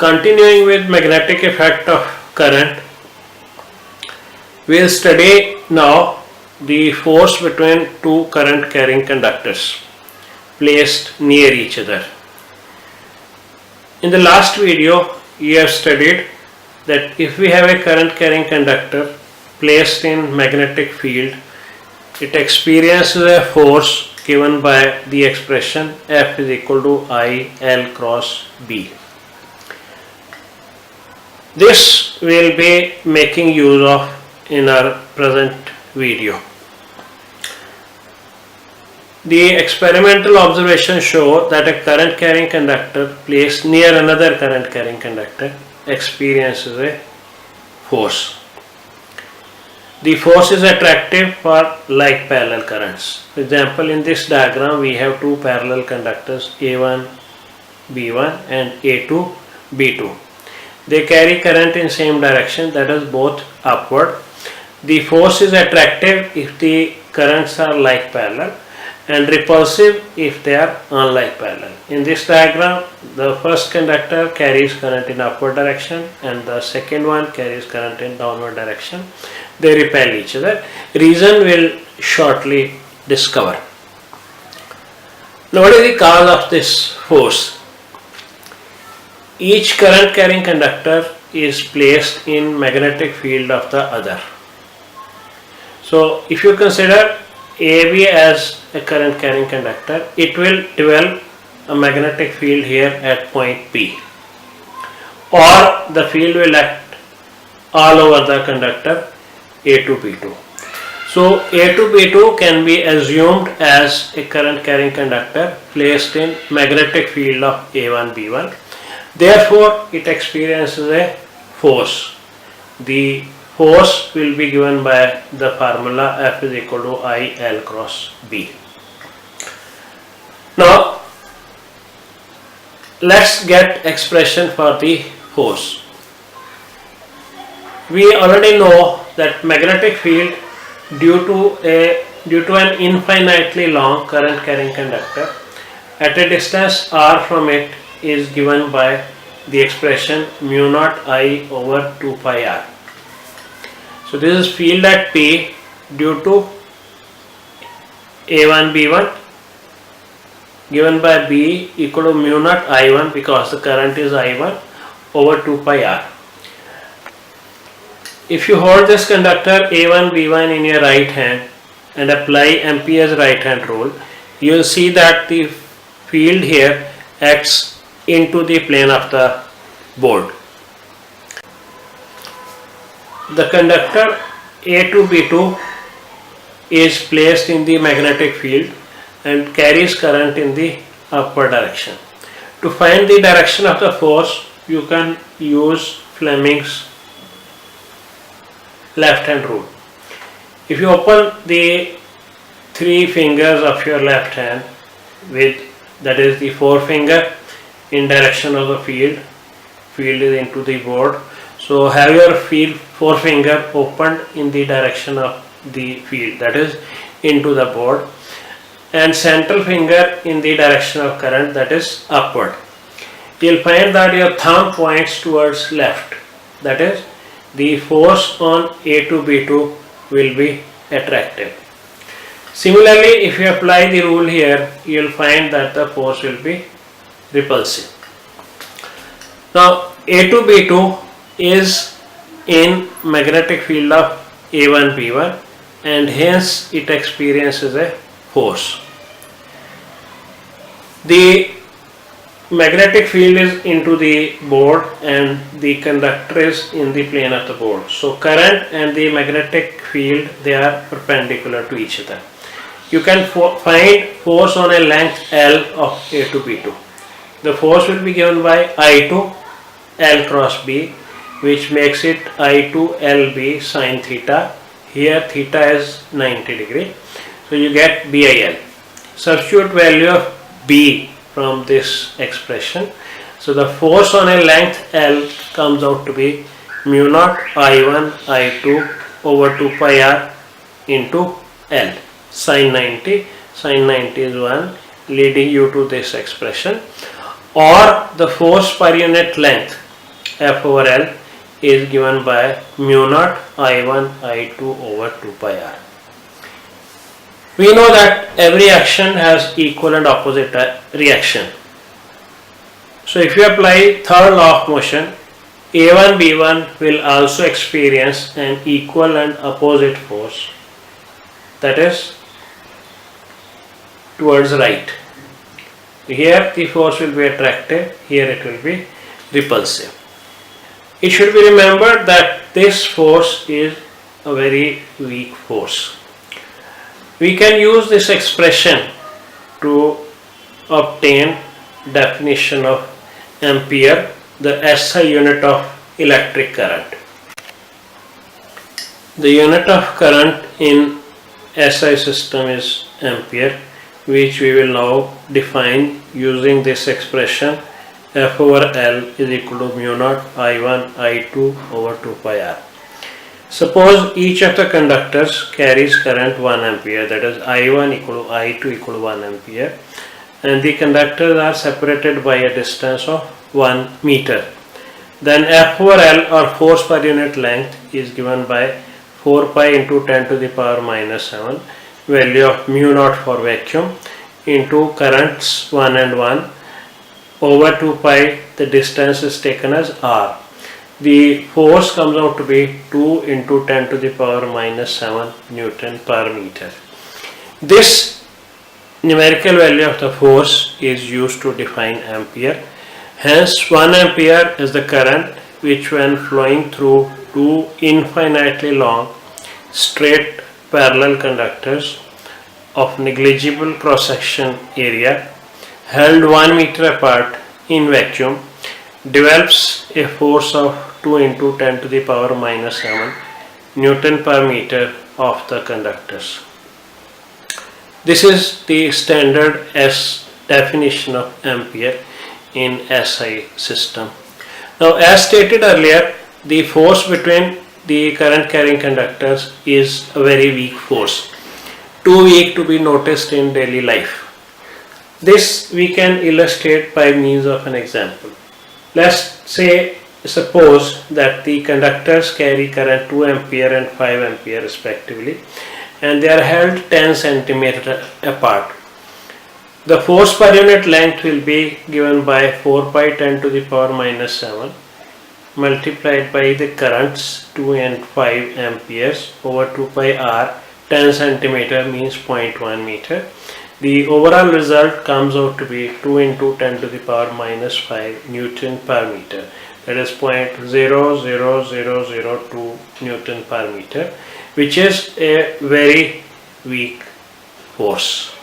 Continuing with magnetic effect of current, we will study now the force between two current carrying conductors placed near each other. In the last video, you have studied that if we have a current carrying conductor placed in magnetic field, it experiences a force given by the expression F is equal to I L cross B. This we will be making use of in our present video. The experimental observations show that a current carrying conductor placed near another current carrying conductor experiences a force. The force is attractive for like parallel currents. For example, in this diagram we have two parallel conductors A1 B1 and A2 B2. They carry current in same direction, that is both upward. The force is attractive if the currents are like parallel and repulsive if they are unlike parallel. In this diagram, the first conductor carries current in upward direction and the second one carries current in downward direction. They repel each other. Reason will shortly discover. Now, what is the cause of this force? Each current carrying conductor is placed in magnetic field of the other. So, if you consider AB as a current carrying conductor, it will develop a magnetic field here at point P, or the field will act all over the conductor A2B2. So, A2B2 can be assumed as a current carrying conductor placed in magnetic field of A1B1. Therefore, it experiences a force. The force will be given by the formula F is equal to I L cross B. Now, let's get expression for the force. We already know that magnetic field due to an infinitely long current carrying conductor at a distance r from it is given by the expression mu naught I over 2 pi r. So this is field at P due to A1 B1 given by B equal to mu naught I1 because the current is I1 over 2 pi r. If you hold this conductor A1 B1 in your right hand and apply Ampere's right hand rule, you will see that the field here acts into the plane of the board. The conductor A2B2 is placed in the magnetic field and carries current in the upward direction. To find the direction of the force, you can use Fleming's left hand rule. If you open the three fingers of your left hand with, that is the forefinger in direction of the field is into the board. So have your forefinger opened in the direction of the field, that is into the board, and central finger in the direction of current, that is upward. You will find that your thumb points towards left, that is the force on A2B2 will be attractive. Similarly, if you apply the rule here, you will find that the force will be repulsive. Now, A2B2 is in magnetic field of A1 B1 and hence it experiences a force. The magnetic field is into the board and the conductor is in the plane of the board. So current and the magnetic field, they are perpendicular to each other. You can find force on a length L of A2B2. The force will be given by I2 L cross B, which makes it I2 LB sin theta. Here theta is 90 degree. So you get BIL. Substitute value of B from this expression. So the force on a length L comes out to be mu naught I1 I2 over 2 pi r into L. Sin 90 is 1, leading you to this expression. Or the force per unit length F over L is given by mu naught I1 I2 over 2 pi r. We know that every action has equal and opposite reaction. So if you apply third law of motion, A1 B1 will also experience an equal and opposite force, that is towards right. Here the force will be attractive, here it will be repulsive. It should be remembered that this force is a very weak force. We can use this expression to obtain definition of ampere, the SI unit of electric current. The unit of current in SI system is ampere, which we will now define using this expression F over L is equal to mu naught I1 I2 over 2 pi r. Suppose each of the conductors carries current 1 ampere, that is I1 equal to I2 equal to 1 ampere, and the conductors are separated by a distance of 1 meter. Then F over L, or force per unit length, is given by 4 pi into 10 to the power minus 7 value of mu naught for vacuum into currents 1 and 1 over 2 pi, the distance is taken as r. The force comes out to be 2 into 10 to the power minus 7 Newton per meter. This numerical value of the force is used to define ampere. Hence 1 ampere is the current which, when flowing through two infinitely long straight parallel conductors of negligible cross section area held 1 meter apart in vacuum, develops a force of 2 into 10 to the power minus 7 Newton per meter of the conductors. This is the standard S definition of ampere in SI system. Now, as stated earlier, the force between the current carrying conductors is a very weak force, too weak to be noticed in daily life. This we can illustrate by means of an example. Suppose that the conductors carry current 2 ampere and 5 ampere respectively, and they are held 10 centimeter apart. The force per unit length will be given by 4 pi 10 to the power minus 7 multiplied by the currents 2 and 5 amperes over 2 pi r. 10 centimeter means 0.1 meter. The overall result comes out to be 2 into 10 to the power minus 5 Newton per meter, that is 0.00002 Newton per meter, which is a very weak force.